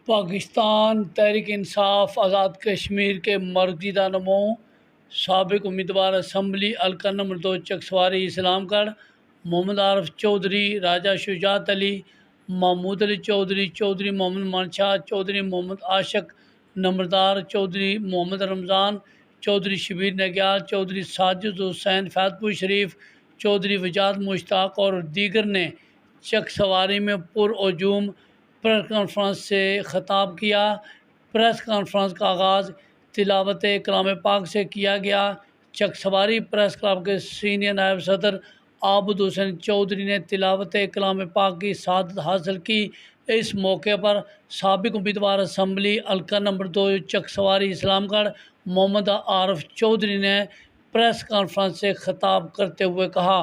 پاکستان تحریک انصاف آزاد کشمیر کے مرکزی رہنما سابق امیدوار اسمبلی حلقہ نمبر 2 چکسواری اسلام گڑھ محمد عارف چودھری، راجہ شجاعت علی، محمود علی چودھری، چودھری محمد منشا، چودھری محمد عاشق نمبردار، چودھری محمد رمضان، چودھری شبیر نگیال، چودھری ساجد حسین فیضپور شریف، چودھری وجاد مشتاق اور دیگر نے چکسواری میں پرہجوم پریس کانفرنس سے خطاب کیا۔ پریس کانفرنس کا آغاز تلاوت کلام پاک سے کیا گیا۔ چکسواری پریس کلب کے سینئر نائب صدر عابد حسین چودھری نے تلاوت کلام پاک کی سعادت حاصل کی۔ اس موقع پر سابق امیدوار اسمبلی حلقہ نمبر 2 چکسواری اسلام گڑھ محمد عارف چودھری نے پریس کانفرنس سے خطاب کرتے ہوئے کہا۔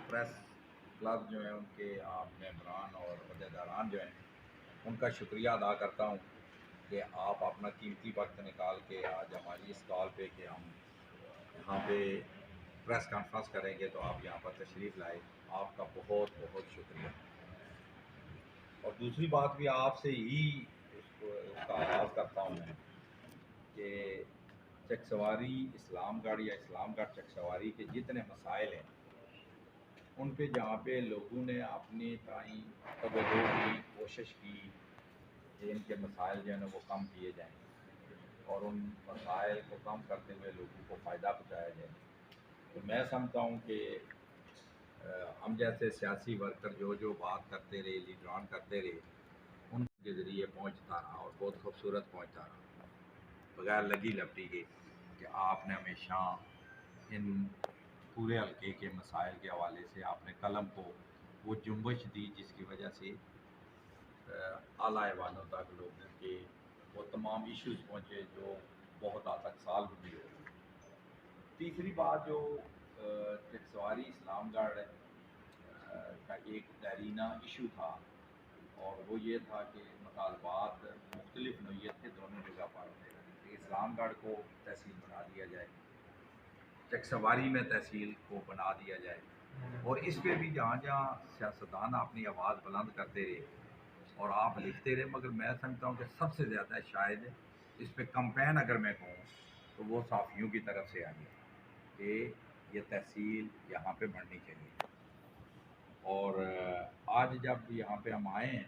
پریس کلب جو ہیں ان کے آپ ممبران اور عہدیداران جو ہیں ان کا شکریہ ادا کرتا ہوں کہ آپ اپنا قیمتی وقت نکال کے آج ہماری اس کال پہ کہ ہم یہاں پہ پریس کانفرنس کریں گے تو آپ یہاں پر تشریف لائے، آپ کا بہت بہت شکریہ۔ اور دوسری بات بھی آپ سے ہی اس کا آغاز کرتا ہوں میں کہ چکسواری اسلام گڑھ یا اسلام گڑھ چکسواری کے جتنے مسائل ہیں ان پہ جہاں پہ لوگوں نے اپنی تائیں توجہ کی، کوشش کی کہ ان کے مسائل جو ہیں نا وہ کم کیے جائیں اور ان مسائل کو کم کرتے ہوئے لوگوں کو فائدہ پہنچایا جائے، تو میں سمجھتا ہوں کہ ہم جیسے سیاسی ورکر جو بات کرتے رہے، لیڈران کرتے رہے، ان کے ذریعے پہنچتا رہا اور بہت خوبصورت پہنچتا رہا بغیر لگی لپٹی کے کہ آپ نے ہمیشہ ان پورے حلقے کے مسائل کے حوالے سے آپ نے قلم کو وہ جنبش دی جس کی وجہ سے اعلیٰ ایوانوں تک لوگوں کے وہ تمام ایشوز پہنچے جو بہت حد تک سال بھی ہو۔ تیسری بات جو چکسواری اسلام گڑھ کا ایک دیرینہ ایشو تھا اور وہ یہ تھا کہ مطالبات مختلف نوعیت کے دونوں جگہ پر کہ اسلام گڑھ کو تحصیل بنا دیا جائے، چکسواری میں تحصیل کو بنا دیا جائے، اور اس پہ بھی جہاں جہاں سیاستدان اپنی آواز بلند کرتے رہے اور آپ لکھتے رہے، مگر میں سمجھتا ہوں کہ سب سے زیادہ شاید اس پہ کمپین اگر میں کہوں تو وہ صحافیوں کی طرف سے آئی کہ یہ تحصیل یہاں پہ بڑھنی چاہیے۔ اور آج جب یہاں پہ ہم آئے ہیں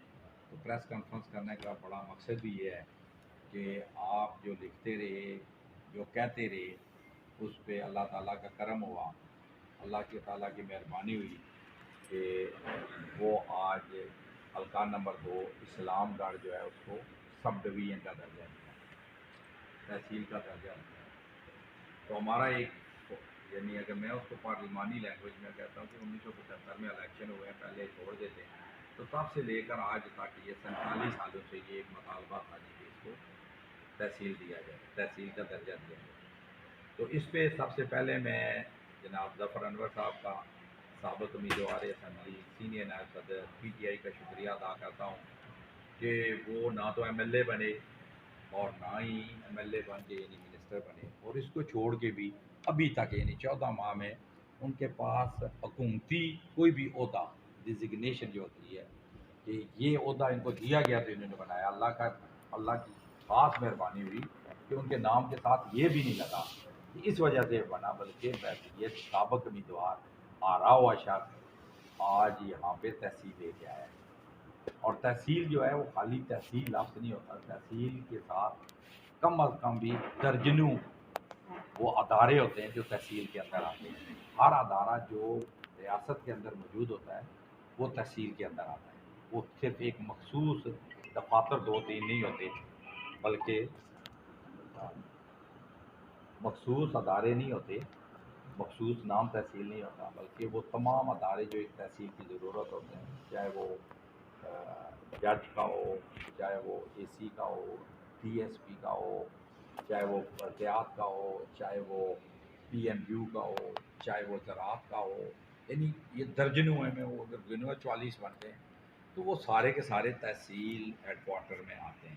تو پریس کانفرنس کرنے کا بڑا مقصد بھی یہ ہے کہ آپ جو لکھتے رہے، جو کہتے رہے، اس پہ اللہ تعالیٰ کا کرم ہوا، اللہ کی تعالیٰ کی مہربانی ہوئی کہ وہ آج حلقہ نمبر 2 اسلام گڑھ جو ہے اس کو سب ڈویژن کا درجہ دیا، تحصیل کا درجہ دیا۔ تو ہمارا ایک یعنی اگر میں اس کو پارلیمانی لینگویج میں کہتا ہوں کہ 1975 میں الیکشن ہوئے ہیں، پہلے چھوڑ دیتے ہیں، تو تب سے لے کر آج تک یہ 47 سالوں سے یہ ایک مطالبہ تھا جی کہ اس کو تحصیل دیا جائے، تحصیل کا درجہ دیا جائے۔ تو اس پہ سب سے پہلے میں جناب ظفر انور صاحب کا، سابق امیدوار اسمبلی سینئر نائب صدر پی ٹی آئی کا شکریہ ادا کرتا ہوں کہ وہ نہ تو ایم ایل اے بنے اور نہ ہی ایم ایل اے بن کے یعنی منسٹر بنے، اور اس کو چھوڑ کے بھی ابھی تک یعنی 14 ماہ میں ان کے پاس حکومتی کوئی بھی عہدہ ڈیزگنیشن جو ہوتی ہے کہ یہ عہدہ ان کو دیا گیا تو انہوں نے بنایا، اللہ کی خاص مہربانی ہوئی کہ ان کے نام کے ساتھ یہ بھی نہیں لگا کہ اس وجہ سے بنا، بلکہ بحیثیت سابق امیدوار آرا ہوا شخص آج یہاں پہ تحصیل لے کے آیا ہے۔ اور تحصیل جو ہے وہ خالی تحصیل لفظ نہیں ہوتا، تحصیل کے ساتھ کم از کم بھی درجنوں وہ ادارے ہوتے ہیں جو تحصیل کے اندر آتے ہیں۔ ہر ادارہ جو ریاست کے اندر موجود ہوتا ہے وہ تحصیل کے اندر آتا ہے، وہ صرف ایک مخصوص دفاتر 2-3 نہیں ہوتے، بلکہ مخصوص ادارے نہیں ہوتے، مخصوص نام تحصیل نہیں ہوتا، بلکہ وہ تمام ادارے جو ایک تحصیل کی ضرورت ہوتے ہیں، چاہے وہ جج کا ہو، چاہے وہ اے سی کا ہو، ڈی ایس پی کا ہو، چاہے وہ بلدیات کا ہو، چاہے وہ پی ایم یو کا ہو، چاہے وہ زراعت کا ہو، یعنی یہ درجنوں میں وہ اگر گنوے 44 بنتے ہیں تو وہ سارے کے سارے تحصیل ہیڈ کوارٹر میں آتے ہیں۔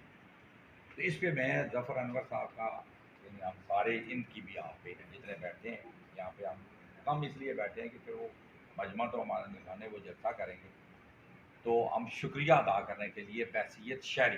تو اس پہ میں ظفر انور صاحب کا یعنی ہم سارے ان کی بھی آپ پہ جتنے بیٹھے ہیں یہاں پہ، ہم کم اس لیے بیٹھے ہیں کہ پھر وہ مجمع تو ہمارا نگرانے وہ جلسہ کریں گے، تو ہم شکریہ ادا کرنے کے لیے بحیثیت شہری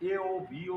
AO BO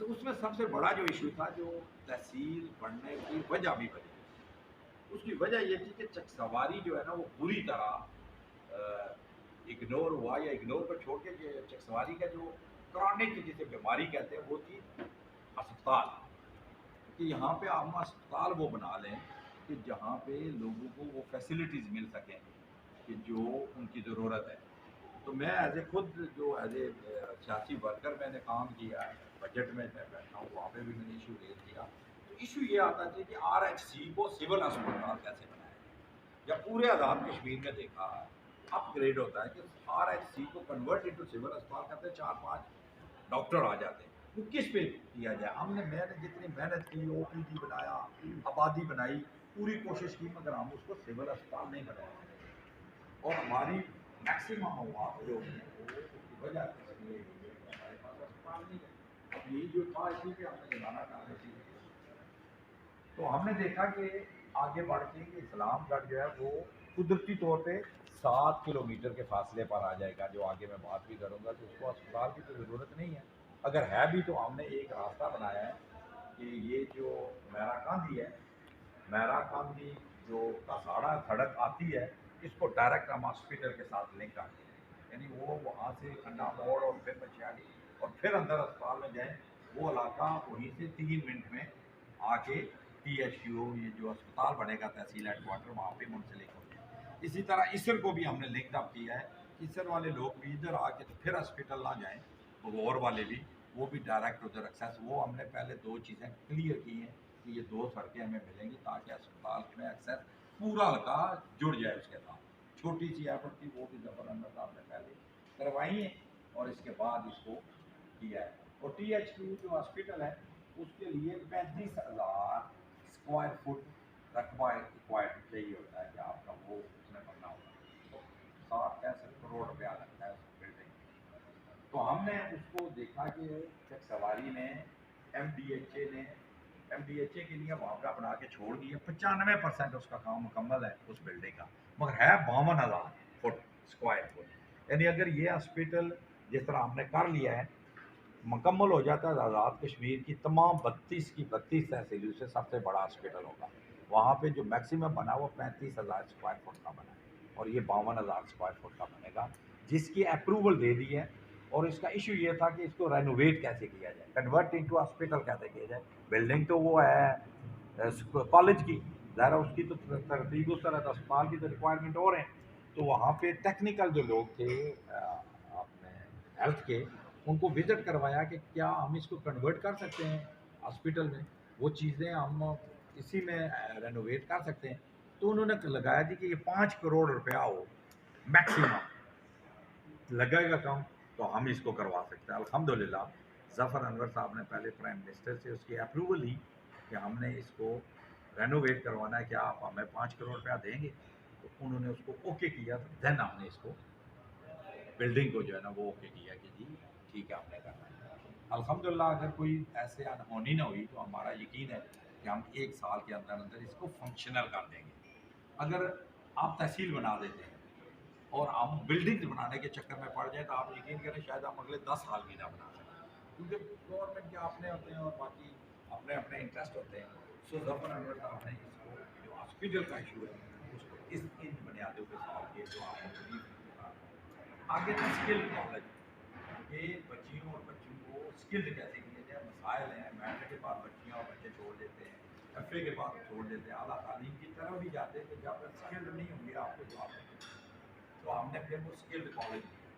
اس میں سب سے بڑا جو ایشو تھا جو تحصیل بڑھنے کی وجہ بھی بنی، اس کی وجہ یہ تھی کہ چک سواری جو ہے نا وہ پوری طرح اگنور ہوا، یا اگنور پر چھوڑ کے چک سواری کا جو کرونک جسے بیماری کہتے ہیں وہ تھی اسپتال، کہ یہاں پہ ہم اسپتال وہ بنا لیں کہ جہاں پہ لوگوں کو وہ فیسلٹیز مل سکیں کہ جو ان کی ضرورت ہے۔ تو میں ایز اے خود جو ایز اے سیاسی ورکر میں نے کام کیا ہے، بجٹ میں بیٹھا ہوں، وہاں پہ بھی میں نے ایشو ریز کیا۔ تو ایشو یہ آتا تھا کہ آر ایچ سی کو سول اسپتال کیسے بنایا جائے۔ جب پورے آزاد کشمیر میں دیکھا اپ گریڈ ہوتا ہے کہ آر ایچ سی کو کنورٹ انٹو سول اسپتال کرتے ہیں، 4-5 ڈاکٹر آ جاتے ہیں، وہ کس پہ کیا جائے۔ میں نے جتنی محنت کی، او پی ڈی بنایا، آبادی بنائی، پوری کوشش کی، مگر ہم اس کو سول اسپتال نہیں بنایا، اور ہماری میکسیمم مواد جو ہیں وہ اس کی وجہ اس لیے ہوئی ہے کہ ہمارے پاس اسپتال نہیں ہے۔ اب یہی جو تھا اسی پہ ہم نے زمانہ کرنے کی، تو ہم نے دیکھا کہ آگے بڑھ کے کہ اسلام گڑھ جو ہے وہ قدرتی طور پہ 7 کلومیٹر کے فاصلے پر آ جائے گا، جو آگے میں بات بھی کروں گا، تو اس کو اسپتال کی تو ضرورت نہیں ہے۔ اگر ہے بھی تو ہم نے ایک راستہ بنایا ہے کہ یہ جو میرا کاندھی ہے، میرا کاندھی جو کساڑا سڑک آتی ہے، اس کو ڈائریکٹ ہم ہاسپٹل کے ساتھ لنک کرتے ہیں، یعنی وہ وہاں سے کھنڈا موڑ اور پھر مچھیالی اور پھر اندر اسپتال میں جائیں، وہ علاقہ وہیں سے 3 منٹ میں آ کے ٹی ایچ کیو یہ جو اسپتال بنے گا تحصیل ہیڈ کوارٹر وہاں پہ منسلک ہو جائے۔ اسی طرح اسر کو بھی ہم نے لنک اپ کیا ہے، اسر والے لوگ بھی ادھر آ کے تو پھر ہاسپٹل نہ جائیں، غور والے بھی وہ بھی ڈائریکٹ ادھر ایکسیس۔ وہ ہم نے پہلے 2 چیزیں کلیئر کی ہیں کہ یہ 2 سڑکیں ہمیں ملیں گی تاکہ اسپتال میں ایکسیس پورا علاقہ جڑ جائے اس کے ساتھ۔ چھوٹی سی ایفرٹ تھی، وہ بھی ظفر احمد صاحب نے پہلے کروائی ہیں، اور اس کے بعد اس کو کیا ہے۔ اور ٹی ایچ کیو جو ہاسپٹل ہے اس کے لیے 35,000 اسکوائر فٹ رقبہ ایکوائرڈ چاہیے ہوتا ہے کہ آپ کا وہ اس میں بننا ہوگا، تو 60-65 کروڑ روپیہ لگتا ہے اس بلڈنگ میں۔ تو ہم نے اس کو دیکھا کہ چک سواری نے ایم ڈی ایچ اے کے لیے معاملہ بنا کے چھوڑ دیا، 95% اس کا کام مکمل ہے اس بلڈنگ کا، مگر ہے 52,000 فٹ اسکوائر فٹ۔ یعنی اگر یہ ہاسپٹل جس طرح ہم نے کر لیا ہے مکمل ہو جاتا ہے، آزاد کشمیر کی تمام 32 تحصیلوں سے سب سے بڑا ہاسپٹل ہوگا۔ وہاں پہ جو میکسیمم بنا وہ 35,000 اسکوائر فٹ کا بنا ہے، اور یہ 52,000 اسکوائر فٹ کا بنے گا، جس کی اپروول دے دی ہے۔ اور اس کا ایشو یہ تھا کہ اس کو رینوویٹ کیسے کیا جائے، کنورٹ انٹو ہاسپٹل کیسے کیا جائے۔ بلڈنگ تو وہ ہے کالج کی، ظاہر اس کی تو ترتیب اس طرح، اسپتال کی تو ریکوائرمنٹ اور ہیں، تو وہاں پہ ٹیکنیکل جو لوگ تھے اپنے ہیلتھ کے، ان کو وزٹ کروایا کہ کیا ہم اس کو کنورٹ کر سکتے ہیں ہاسپٹل میں، وہ چیزیں ہم اسی میں رینوویٹ کر سکتے ہیں۔ تو انہوں نے لگایا تھی کہ یہ 5 کروڑ روپیہ ہو میکسیمم لگے گا کم، تو ہم اس کو کروا سکتے ہیں۔ الحمدللہ ظفر انور صاحب نے پہلے پرائم منسٹر سے اس کی اپروول لی کہ ہم نے اس کو رینوویٹ کروانا ہے، کیا آپ ہمیں 5 کروڑ روپیہ دیں گے؟ تو انہوں نے اس کو اوکے کیا، تو دین ہم نے اس کو بلڈنگ کو جو ہے نا وہ اوکے کیا کہ جی ٹھیک ہے ہم نے کرنا ہے۔ الحمدللہ اگر کوئی ایسے انہونی نہ ہوئی تو ہمارا یقین ہے کہ ہم 1 سال کے اندر اندر اس کو فنکشنل کر دیں گے۔ اگر آپ تحصیل بنا دیتے ہیں اور ہم بلڈنگ بنانے کے چکر میں پڑ جائیں تو آپ یقین کریں شاید ہم اگلے 10 سال بھی نہ بنا سکیں، کیونکہ گورنمنٹ کے اپنے ہوتے ہیں اور باقی اپنے اپنے انٹرسٹ ہوتے ہیں۔ سو ظفر انور صاحب نے اس کو جو ہاسپٹل کا ایشو ہے اس کو ان بنیادوں پہ سالو کیا جو آپ نے بریف میں بتا۔ آگے اسکل نالج، یہ بچیوں اور بچوں کو اسکلڈ کیسے کیا جائے، مسائل ہیں، میٹرک کے بعد بچیاں اور بچے چھوڑ دیتے ہیں، ایف اے کے بعد چھوڑ دیتے ہیں، اعلیٰ تعلیم کی طرف بھی جاتے ہیں کہ جب تک اسکلڈ نہیں ہوں گے آپ کو جواب نہیں ملے۔ تو ہم نے پھر وہ اسکلڈ کالج دیا،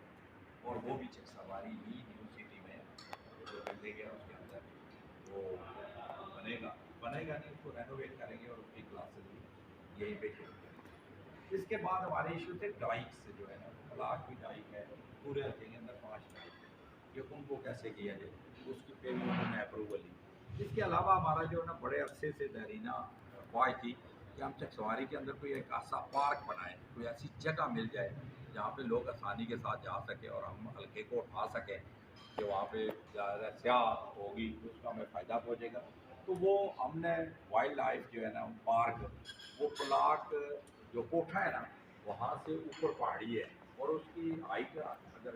اور وہ بھی چک سواری ہی نیو سٹی میں جو بلڈنگ ہے اس کے اندر وہ بنے گا نہیں، اس کو رینوویٹ کریں گے اور اس کی کلاسز بھی یہیں پہ شروع کریں گے۔ اس کے بعد ہمارے ایشو تھے ڈائک سے، جو ہے نا بلاک کی ڈائک ہے پورے علاقے کے اندر 5 ڈائک ہے، کہ ان کو کیسے کیا جائے، اس کی پہ بھی انہوں نے اپروول لی۔ اس کے علاوہ ہمارا جو ہے نا بڑے عرصے سے دیرینہ خواہش تھی کہ ہم چک سواری کے اندر کوئی ایک ایسا پارک بنائیں، کوئی ایسی جگہ مل جائے جہاں پہ لوگ آسانی کے ساتھ جا سکیں اور ہم حلقے کو اٹھا سکیں کہ وہاں پہ زیادہ سیاحت ہوگی تو اس کا ہمیں فائدہ پہنچے گا۔ تو وہ ہم نے وائلڈ لائف جو ہے نا پارک، وہ پلاٹ جو کوٹھا ہے نا وہاں سے اوپر پہاڑی ہے، اور اس کی ہائٹ اگر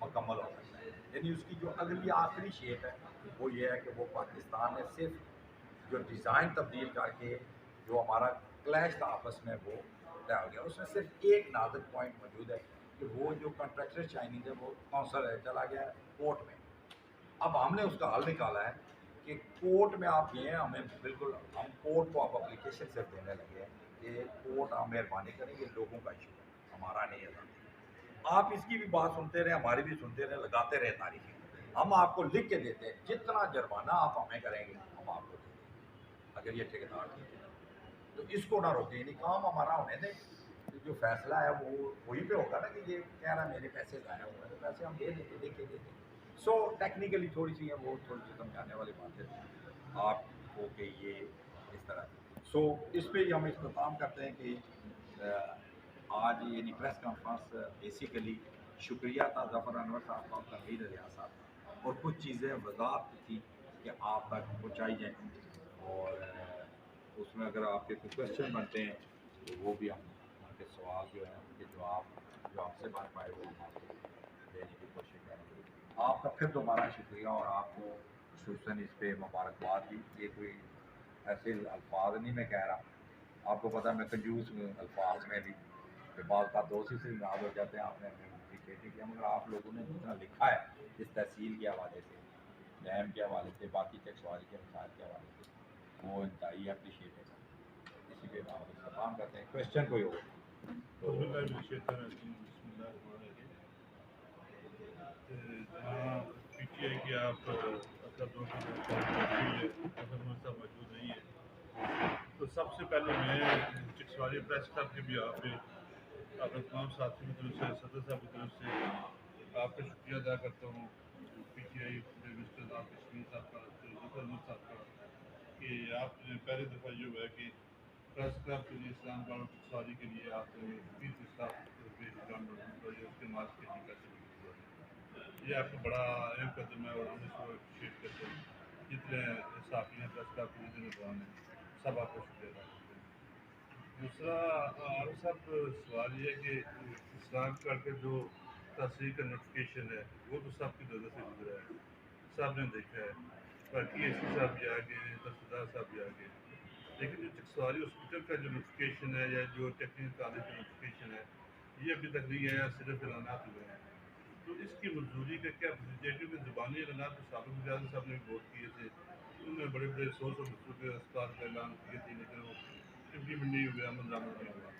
مکمل ہو سکتا ہے. یعنی اس کی جو اگلی آخری شیپ ہے وہ یہ ہے کہ وہ پاکستان نے صرف جو ڈیزائن تبدیل کر کے جو ہمارا کلیش تھا آپس میں وہ طے ہو گیا. اس میں صرف ایک نازک پوائنٹ موجود ہے کہ وہ جو کنٹریکٹر چائنیز ہے وہ کونسل ہے چلا گیا ہے کورٹ میں. اب ہم نے اس کا حل نکالا ہے کہ کورٹ میں آپ گئے ہیں, ہمیں بالکل ہم کورٹ کو آپ اپلیکیشن صرف دینے لگے ہیں کہ کورٹ آپ مہربانی کریں, یہ لوگوں کا ایشو ہے, ہمارا نہیں ہے. آپ اس کی بھی بات سنتے رہے, ہماری بھی سنتے رہے, لگاتے رہے تاریخیں. ہم آپ کو لکھ کے دیتے ہیں جتنا جرمانہ آپ ہمیں کریں گے ہم آپ کو دیں گے اگر یہ ٹھیکیدار ٹھیک ہے تو اس کو نہ روکیں. یعنی کام ہمارا ہونے دیں, جو فیصلہ ہے وہ وہی پہ ہوگا نا کہ یہ کہہ رہا ہے میرے پیسے ضائع ہوئے ہیں تو پیسے ہم دے دیں گے, لکھ کے دے دیں گے. سو ٹیکنیکلی تھوڑی سی ہے وہ تھوڑی سی سمجھانے والی بات ہے آپ کو کہ یہ اس طرح. سو اس پہ ہی ہم اختتام کرتے ہیں کہ آج یہ پریس کانفرنس بیسیکلی شکریہ تھا ظفر انور صاحب کا اور تنویر ریاض صاحب کا, اور کچھ چیزیں وضاحت تھی کہ آپ تک پہنچائی جائیں, اور اس میں اگر آپ کے کوئی کوشچن بنتے ہیں تو وہ بھی ہم ان کے سوال جو ہیں ان کے جواب جو ہم سے بن پائے وہ ہم آپ کو دینے کی کوشش کریں گے. آپ کا پھر دوبارہ شکریہ, اور آپ کو خصوصاً اس پہ مبارکباد بھی. یہ کوئی ایسے الفاظ نہیں میں کہہ رہا, آپ کو پتہ ہے میں کنجوس ہوں الفاظ میں بھی, کہ بعض کا دوست ہی سے ناراض ہو جاتے ہیں آپ نے ہمیں اپریشیٹ کیا, مگر آپ لوگوں نے جتنا لکھا ہے اس تحصیل کے حوالے سے, ڈیم کے حوالے سے, باقی چکسواری کے مسائل کے حوالے سے, وہ انتہائی اپریشیٹ ہے. اسی پہ ہم استفام کرتے ہیں. کوشچن کوئی ہو تو جہاں پی ٹی آئی کے آپ اکثر موجود نہیں ہے, تو سب سے پہلے میں چکسواری پریس کلب کے بھی آپ پہ اپنے تمام ساتھیوں کی طرف سے, صدر صاحب کی طرف سے آپ کا شکریہ ادا کرتا ہوں. پی ٹی آئی مسٹر صاحب کشمیر صاحب کا, ظفر انور صاحب کا, کہ آپ نے پہلی دفعہ یہ ہوا ہے کہ پریس کلب کے لیے اسلام آباد اور چکسواری کے لیے آپ نے 30 اسٹاف اس کے مارچ کے لیے پیسے بھی. یہ آپ کو بڑا اہم قدم ہے اور ہم اس کو اپریشیٹ کرتے ہیں. جتنے صحافی ہیں پریس کلب کے جتنے نظام ہیں سب آپ کا شکریہ ادا کرتے ہیں. دوسرا عارف صاحب سوال یہ ہے کہ اسلام کارڈ کا جو تصدیق کا نوٹیفکیشن ہے وہ تو سب کی نظر سے گزرا ہے, سب نے دیکھا ہے, باقی اے سی صاحب بھی آ گئے, تحصیلدار صاحب بھی آ گئے, لیکن جو چکسواری ہاسپٹل کا جو نوٹیفکیشن ہے یا جو ٹیکنیکل کالج کا نوٹیفکیشن ہے یہ ابھی تک نہیں آیا, صرف اعلانات ہوئے ہیں. تو اس کی منظوری کا کیا پروسیجر ہے, کیونکہ زبانی اعلانات تو سابق وزیر صاحب نے بھی بہت کیے تھے, انہوں نے بڑے بڑے 100 بچوں کے اسپتال کا اعلان کیے تھے, لیکن وہ امپلیمنٹ نہیں ہوا, عمل درآمد نہیں ہوا.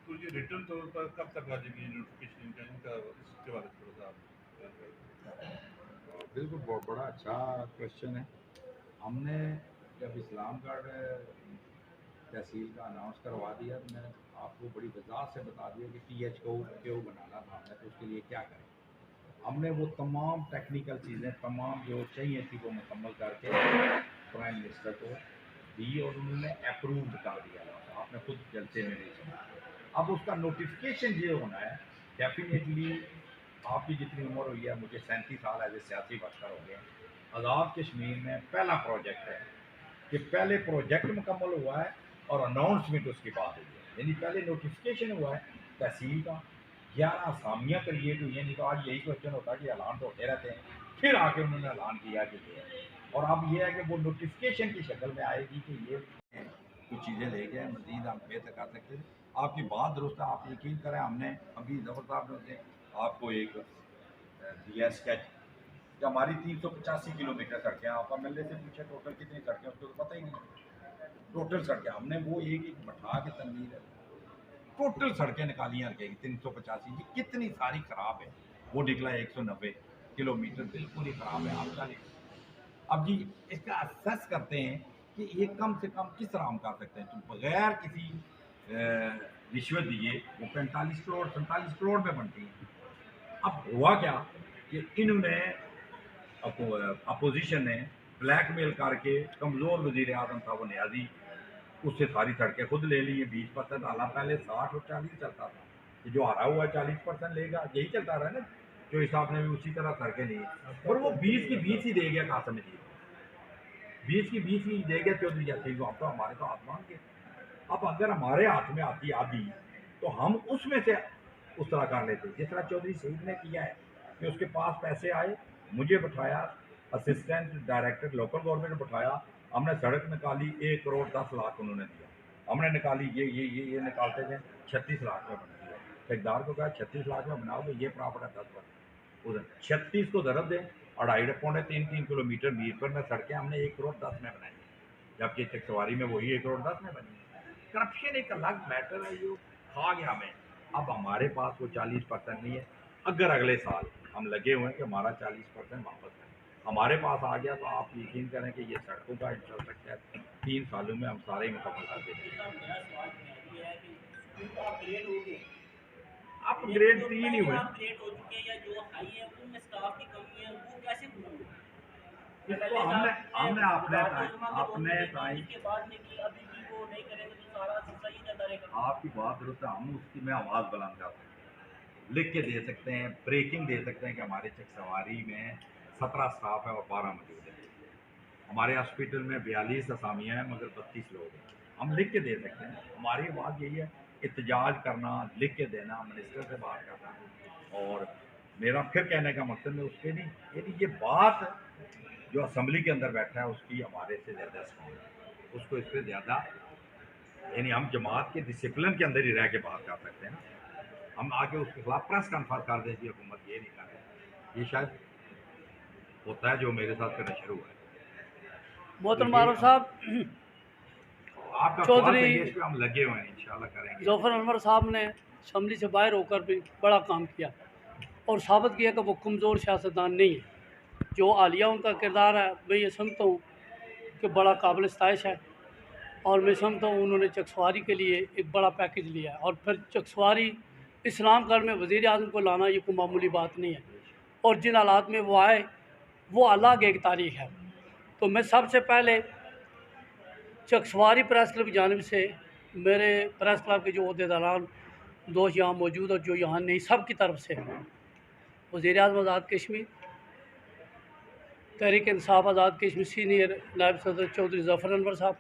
تو یہ ریٹرن طور پر کب تک آ جائے گی نوٹیفکیشن کا, ان کا اس کے بارے میں تھوڑا سا بالکل بہت بڑا اچھا کوشچن ہے. ہم نے جب اسلام گڑھ تحصیل کا اناؤنس کروا دیا تو میں نے آپ کو بڑی وضاحت سے بتا دیا کہ ٹی ایچ کو کیوں بنانا تھا ہم نے, تو اس کے لیے کیا کریں. ہم نے وہ تمام ٹیکنیکل چیزیں تمام جو چاہیے تھی وہ مکمل کر کے پرائم منسٹر کو دی, اور انہوں نے اپرووڈ کر دیا. آپ نے خود جلسے میں نہیں سنا. اب اس کا نوٹیفکیشن یہ ہونا ہے ڈیفینیٹلی. آپ کی جتنی عمر ہوئی ہے, مجھے 37 سال ایز اے سیاسی ورکر ہو گئے. آزاد کشمیر میں پہلا پروجیکٹ ہے کہ پہلے پروجیکٹ مکمل ہوا ہے اور اناؤنسمنٹ اس کی بات ہوئی ہے. یعنی پہلے نوٹیفکیشن ہوا ہے تحصیل کا, 11 اسامیاں کریٹ ہوئی ہیں. نہیں تو آج یہی کوشچن ہوتا ہے کہ اعلان تو ہوتے رہتے ہیں, پھر آ کے انہوں نے اعلان کیا کہ یہ ہے. اور اب یہ ہے کہ وہ نوٹیفکیشن کی شکل میں آئے گی کہ یہ کچھ چیزیں لے کے مزید ہم بہتر کر سکتے ہیں. آپ کی بات درست ہے, آپ یقین کریں ہم نے ابھی ظفر صاحب نے آپ کو ایک دیا اسکیچ کہ ہماری 385 کلومیٹر سڑکیں, آپ ایم ایل اے سے پوچھیں ٹوٹل کتنی سڑکیں, اس کو تو پتہ ہی نہیں. ٹوٹل سڑکیں ہم نے وہ ایک بٹھا کے تنویر ہے, ٹوٹل سڑکیں نکالی ہیں 385, یہ کتنی ساری خراب ہے. وہ نکلا 190 کلومیٹر بالکل ہی خراب ہے. آپ کا اب جی اس کا اسیس کرتے ہیں کہ یہ کم سے کم کس طرح ہم کر سکتے ہیں. تو بغیر کسی رشوت دیے وہ 45 کروڑ 47 کروڑ میں بنتی ہیں. اب ہوا کیا کہ انہوں نے اپوزیشن نے بلیک میل کر کے, کمزور وزیر اعظم تھا وہ نیازی, اس سے ساری سڑکیں خود لے لی ہیں. 20% اعلیٰ, پہلے 60 اور 40 چلتا تھا, کہ جو ہارا ہوا 40% لے گا, یہی چلتا رہا نا. جو حساب نے بھی اسی طرح سڑکیں لی ہیں, اور وہ 20 کی 20 ہی دے گیا قاسم جی, 20 کی 20 ہی دے گیا چودھری جاتی. اب تو ہمارے تو ہاتھ مان کے, اب اگر ہمارے ہاتھ میں آتی آدھی تو ہم اس میں سے اس طرح کر لیتے جس طرح چودھری سعید نے کیا ہے. کہ اس کے پاس پیسے آئے, مجھے بٹھایا, اسسٹنٹ ڈائریکٹر لوکل گورنمنٹ نے بٹھایا, ہم نے سڑک نکالی, 1,10,00,000 انہوں نے دیا, ہم نے نکالی, یہ نکالتے تھے 36 لاکھ میں بنا دیا. ٹھیکدار کو کہا 36 لاکھ میں بناؤ گے, یہ پراپرٹ ہے 10 ادھر 36 کو ضرب دیں, 2.5-3 کلومیٹر میر پر میں سڑکیں ہم نے 1,10,00,000 میں بنائی, جبکہ چکسواری میں وہی 1,10,00,000 میں بنی. کرپشن ایک الگ میٹر ہے, جو کھا گیا ہمیں. اب ہمارے پاس وہ 40% نہیں ہے. اگر اگلے سال ہم لگے ہوئے ہیں کہ ہمارا 40% واپس ہے, ہمارے پاس آ گیا, تو آپ یقین کریں کہ یہ سڑکوں کا انفراسٹرکچر 3 سالوں میں ہم سارے ہی مکمل کر دیں گے. اپ گریڈ 3 ہی ہوئے, اس کو ہم نے اپنے ٹائم آپ کی بات درست ہے, ہم اس کی میں آواز بلند کر سکتے ہیں, لکھ کے دے سکتے ہیں, بریکنگ دے سکتے ہیں کہ ہمارے چکسواری میں 17 سٹاف ہے اور 12 موجود ہیں, ہمارے ہاسپٹل میں 42 اسامیاں ہیں مگر 32 لوگ ہیں. ہم لکھ کے دے سکتے ہیں. ہماری بات یہی ہے, احتجاج کرنا, لکھ کے دینا, منسٹر سے بات کرنا. اور میرا پھر کہنے کا مقصد ہے اس کے نہیں, یعنی یہ بات جو اسمبلی کے اندر بیٹھا ہے اس کی ہمارے سے زیادہ اسٹرانگ ہے, اس کو اس سے زیادہ, یعنی ہم جماعت کے ڈسپلن کے اندر ہی رہ کے بات کر سکتے ہیں نا. ہم آگے اس کے خلاف پریس کانفرنس کر دیں گے, حکومت یہ نہیں کر رہی. یہ شاید ہوتا ہے جو میرے ساتھ کرنا شروع ہے. محترم عارف صاحب, آپ کا سوال صحیح ہے, اس پہ ہم لگے ہوئے ہیں, انشاءاللہ کریں گے. ظفر انور صاحب نے اسمبلی سے باہر ہو کر بھی بڑا کام کیا اور ثابت کیا کہ وہ کمزور سیاستدان نہیں ہے. جو حالیہ ان کا کردار ہے, میں یہ سمجھتا ہوں کہ بڑا قابل ستائش ہے, اور میں سمجھتا ہوں انہوں نے چکسواری کے لیے ایک بڑا پیکیج لیا ہے. اور پھر چکسواری اسلام گڑھ میں وزیر اعظم کو لانا یہ کوئی معمولی بات نہیں ہے, اور جن حالات میں وہ آئے وہ الگ ایک تاریخ ہے. تو میں سب سے پہلے چکسواری پریس کلب کی جانب سے, میرے پریس کلب کے جو عہدیداران دوست یہاں موجود اور جو یہاں نہیں, سب کی طرف سے وزیر اعظم آزاد کشمیر, تحریک انصاف آزاد کشمیر سینئر نائب صدر چودھری ظفر انور صاحب,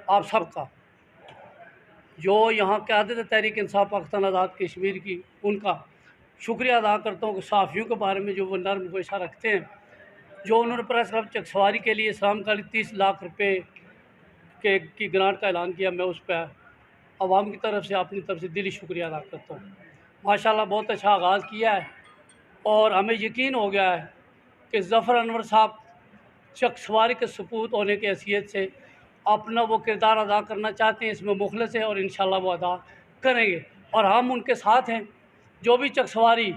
آپ سب کا جو یہاں قیادت ہے تحریک انصاف پاکستان آزاد کشمیر کی, ان کا شکریہ ادا کرتا ہوں کہ صحافیوں کے بارے میں جو وہ نرم گوشہ رکھتے ہیں. جو انہوں نے پریس کلب چکسواری کے لیے اسلام کا 30 لاکھ روپے کی گرانٹ کا اعلان کیا, میں اس پہ عوام کی طرف سے اپنی طرف سے دلی شکریہ ادا کرتا ہوں. ماشاءاللہ بہت اچھا آغاز کیا ہے, اور ہمیں یقین ہو گیا ہے کہ ظفر انور صاحب چکسواری کے سپوت ہونے کی حیثیت سے اپنا وہ کردار ادا کرنا چاہتے ہیں, اس میں مخلص ہیں اور انشاءاللہ وہ ادا کریں گے. اور ہم ان کے ساتھ ہیں, جو بھی چکسواری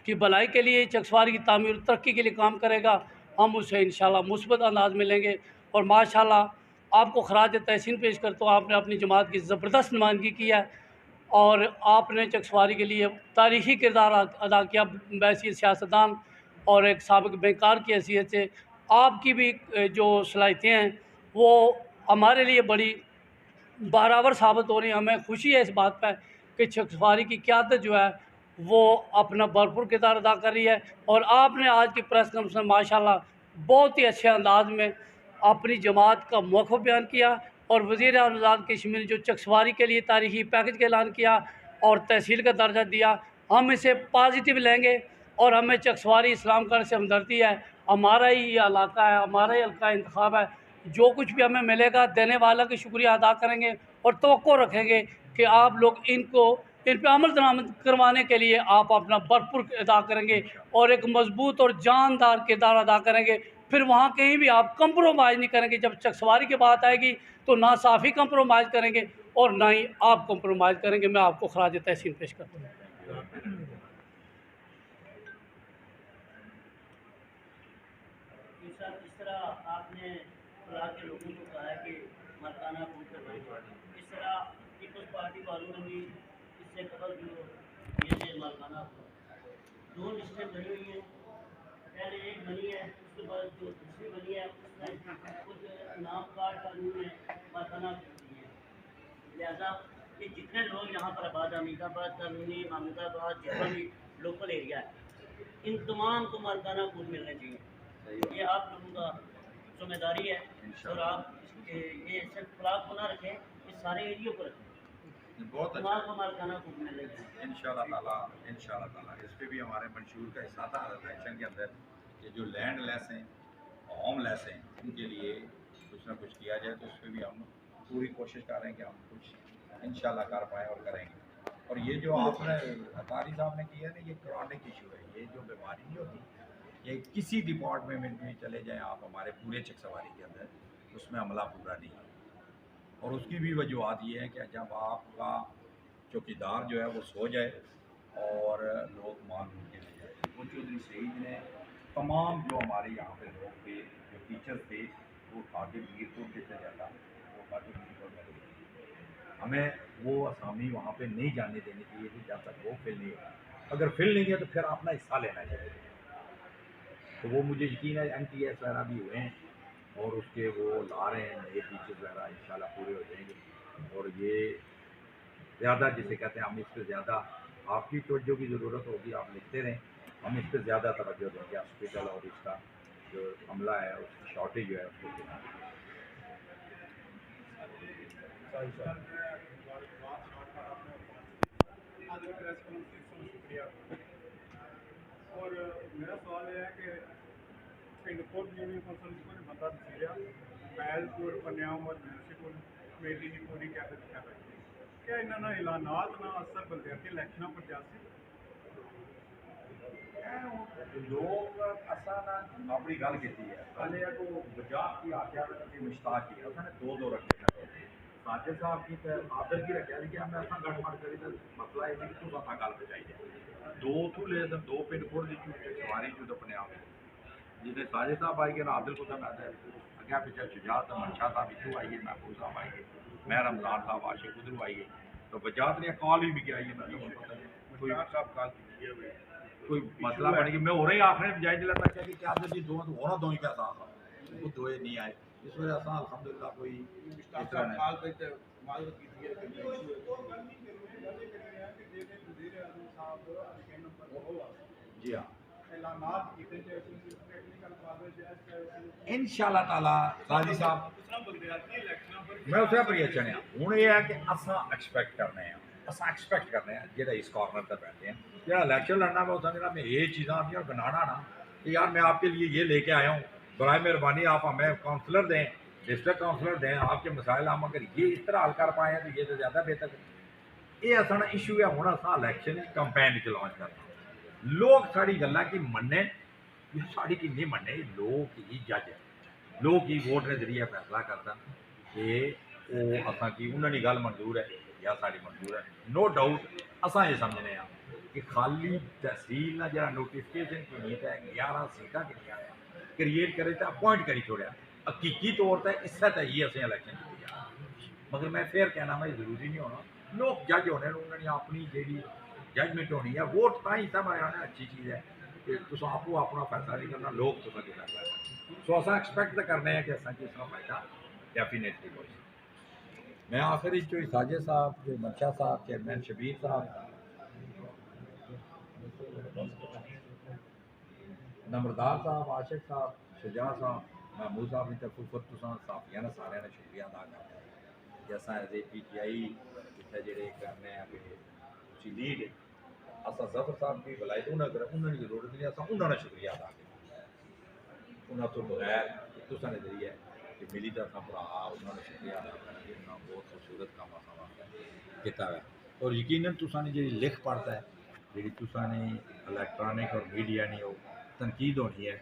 کی بھلائی کے لیے, چکسواری کی تعمیر و ترقی کے لیے کام کرے گا, ہم اسے انشاءاللہ مثبت انداز میں لیں گے. اور ماشاءاللہ آپ کو خراج تحسین پیش کرتا ہوں, آپ نے اپنی جماعت کی زبردست نمائندگی کی ہے, اور آپ نے چکسواری کے لیے تاریخی کردار ادا کیا بحیثیت سیاستدان اور ایک سابق بینکار کی حیثیت سے. آپ کی بھی جو صلاحیتیں ہیں وہ ہمارے لیے بڑی بارآور ثابت ہو رہی ہیں. ہمیں خوشی ہے اس بات پہ کہ چکسواری کی قیادت جو ہے وہ اپنا بھرپور کردار ادا کر رہی ہے, اور آپ نے آج کی پریس کانفرنس میں ماشاءاللہ بہت ہی اچھے انداز میں اپنی جماعت کا موقف بیان کیا, اور وزیر اعظم آزاد کشمیر نے جو چکسواری کے لیے تاریخی پیکج کا اعلان کیا اور تحصیل کا درجہ دیا, ہم اسے پازیٹیو لیں گے. اور ہمیں چکسواری اسلام گڑھ سے ہمدردی ہے, ہمارا ہی یہ علاقہ ہے, ہمارا ہی حلقہ انتخاب ہے, جو کچھ بھی ہمیں ملے گا دینے والا کا شکریہ ادا کریں گے, اور توقع رکھیں گے کہ آپ لوگ ان پہ عمل درآمد کروانے کے لیے آپ اپنا بھرپور ادا کریں گے, اور ایک مضبوط اور جاندار کردار ادا کریں گے. پھر وہاں کہیں بھی آپ کمپرومائز نہیں کریں گے. جب چکسواری کی بات آئے گی تو نہ صحافی کمپرومائز کریں گے اور نہ ہی آپ کمپرومائز کریں گے. میں آپ کو خراج تحسین پیش کرتا ہوں. اس طرح آپ نے علاقے کے لوگوں کو کہا ہے کہ ملکانہ ووٹ کرائیں, اس طرح پیپلز پارٹی والوں نے بھی اس سے قبل جو یہ ملکانہ 2 لسٹیں بنی ہوئی ہیں. پہلے ایک بنی ہے, اس کے بعد جو دوسری بنی ہے اس میں کچھ نام کارڈ قانون ہے ملکانہ کی ہے. لہٰذا یہ جتنے لوگ یہاں پر آباد, حمید آباد, کالونی, محمود آباد, جتنا بھی لوکل ایریا ہے, ان تمام کو مالکانہ حقوق ملنے چاہیے. یہ آپ لوگوں کا ذمہ داری ہے, اور آپ یہ صرف پلاٹ کو نہ رکھیں, اس سارے ایریوں کو رکھیں. بہت وہاں اچھا کا مالکانہ حقوق ملے گا انشاءاللہ تعالیٰ اس پہ بھی ہمارے منشور کا حصہ تھا الیکشن کے اندر کہ جو لینڈ لیس ہیں ہوم لیس ہیں ان کے لیے کچھ نہ کچھ کیا جائے، تو اس پہ بھی ہم پوری کوشش کر رہے ہیں کہ ہم کچھ انشاءاللہ کر پائیں اور کریں گے۔ اور یہ جو آپ نے اطاری صاحب نے کیا ہے نا، یہ کرونک ایشو ہے، یہ جو بیماری نہیں ہوتی، یہ کسی ڈپارٹمنٹ میں چلے جائیں آپ ہمارے پورے چک سواری کے اندر، اس میں عملہ پورا نہیں ہے۔ اور اس کی بھی وجوہات یہ ہے کہ جب آپ کا چوکیدار جو ہے وہ سو جائے اور لوگ معلوم کے لے جائے۔ وہ چودھری سعید نے تمام جو ہمارے یہاں پہ لوگ تھے، جو ٹیچر تھے، وہ اٹھا کے میرپور کے چلے جاتا، وہ اٹھا کے میرپور میں لے گئے۔ ہمیں وہ اسامی وہاں پہ نہیں جانے دینے چاہیے تھی جب تک وہ فل نہیں ہو۔ اگر فل نہیں ہے تو پھر اپنا حصہ لینا چاہیے۔ تو وہ مجھے یقین ہے ایم ٹی ایس وغیرہ بھی ہوئے ہیں اور اس کے وہ لا رہے ہیں نئے ٹیچر وغیرہ، انشاءاللہ پورے ہو جائیں گے۔ اور یہ زیادہ جسے کہتے ہیں ہم اس پہ زیادہ آپ کی توجہ کی ضرورت ہوگی، آپ لکھتے رہیں، ہم اس پہ زیادہ توجہ دیں گے ہاسپٹل اور اس کا جو عملہ ہے اس کی شارٹیج جو ہے اس کو دینا۔ آج پریس کانفرنس میں شکریہ، اور میرا سوال یہ ہے کہ پنڈ کوٹ یونین کونسل کو بندہ دسیا محل پور پنیام اور میونسپل کمیٹی کی پوری قیادت کر رہی ہے، کیا انہوں نے اعلانات نہ اثر بلدیاتی الیکشنوں پر جاسی؟ لوگ اصل اپنی گل کی ہے پہلے کو گجرات کی آخیا کی مشتاق کی نے دو رکھے ہیں، ساجد صاحب کی عادت کی رکھا کہ ہمیں اصل گڑ مڑ کری تو مسئلہ یہ کہ تو اصل گل بچائی ہے دو تو لے دو پنڈ پور کی سواری چ اپنے آپ جتنے ساجد صاحب آئی گئے نا عادل کو سب اگیا پیچھے شجاعت منشا صاحب اتو آئیے، محفوظ صاحب آئیے، میں رمضان صاحب عاشق ادھر آئیے، تو بجات نے کال بھی کیا کوئی صاحب کال کوئی مسئلہ بن گیا، میں ہو رہا ہی آخر میں جائز لگتا کہ کیا جی دو ہونا دو ہی کا ساتھ وہ دو نہیں آئے، اس وجہ سے الحمدللہ کوئی جی ہاں انشاءاللہ تعالیٰ قاضی صاحب میں اسے بڑی اچھا نہیں ہوں یہ ہے کہ اصا ایکسپیکٹ کرنے ہیں ایکسپیکٹ کرنے ہیں جہاں اس کارنر پر بیٹھے ہیں جہاں الیکشن لڑنا میں سمجھنا میں یہ چیزاں آتی ہیں بنانا نا کہ یار میں آپ کے لیے یہ لے کے آیا ہوں، برائے مہربانی آپ ہمیں کاؤنسلر دیں، ڈسٹرکٹ کاؤنسلر دیں، آپ کے مسائل ہم اگر یہ اس طرح حل کر پائے ہیں تو یہ تو زیادہ بہتر ہے۔ یہ اصل ایشو ہے ہوں اصا الیکشن کمپین چ لانچ کرنا لوگ ساری گلیں کی مننے ساری کی نہیں مننے، لوگ ہی جج ہے، لوگ ہی ووٹ کے ذریعے فیصلہ کرتا کہ وہ اصا کی انہوں نے گل منظور ہے یا ساری منظور ہے۔ نو ڈاؤٹ اصا یہ سمجھنے ہیں کہ خالی تحصیل نہ جہاں نوٹیفکیشن کی نیت ہے 11 سیٹاں کی کریٹ کرے تو اپوائنٹ کری چھوڑیا حقیقی طور پر اس سے یہ اصل الیکشن کی مگر میں پھر کہنا میں ضروری نہیں ہونا، لوگ جج ہونے انہوں نے اپنی جیڑی ججمنٹ ہونی ہے، ووٹ تھی سب آیا اچھی چیز ہے کہ تصا آپ اپنا فیصلہ نہیں کرنا، لوگ تو فیصلہ کرنا، سو اصا ایکسپیکٹ تو کرنے ہیں کہ اصل کس طرح فائدہ ڈیفینیٹلی ہوئی۔ میں آخر جو ساجد صاحب جو منشا صاحب چیئرمین شبیر صاحب نمبردار صاحب عاشق صاحب شجاع صاحب محمود صاحب کی طرف فتوساں صافیہ نے سارے نے شکریہ ادا کرتے ہیں جیسا as a P T I جتنے جڑے کرنے ہیں کہ اسی لیڈ اصا ظفر صاحب کی ولایت انہوں کی ضرورت نہیں، اصا انہوں نے شکریہ ادا کیا انہوں تو بغیر تسا نے ذریعے کہ ملی تو اصا بھرا انہوں نے شکریہ ادا کرنا کہ انہوں نے بہت خوبصورت کام اصا واسطے کیتا ہے اور یقیناً تسا نے جی لکھ پڑھتا ہے جی تسا نے الیکٹرانک اور میڈیا نے وہ تنقید ہونی ہے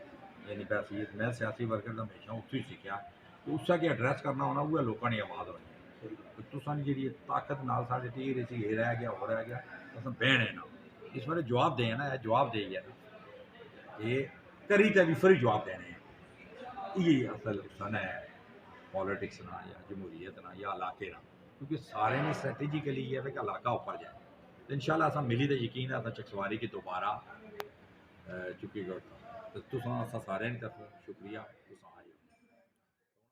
یعنی بحثیت میں سیاسی ورکر کا ہمیشہ اتو ہی سیکھا تو اس کا کہ ایڈریس کرنا ہونا وہ لوگوں نے آواز ہونی ہے تسا نے جی طاقت نال سارے تیر سی یہ رہ گیا ہو رہ گیا اصل بہن ہے نا اس بارے جواب دیں نا جواب دے گیا نا یہ کری تو بھی فری جواب دینے ہیں یہ اصل سن ہے پالیٹکس نہ یا جمہوریت نہ یا علاقے نہ کیونکہ سارے نے اسٹریٹجیکلی یہ ہے کہ علاقہ اوپر جائے تو انشاءاللہ اصل ملی تو یقین ہے چکسواری کی دوبارہ چکی گا تو سارے طرف شکریہ۔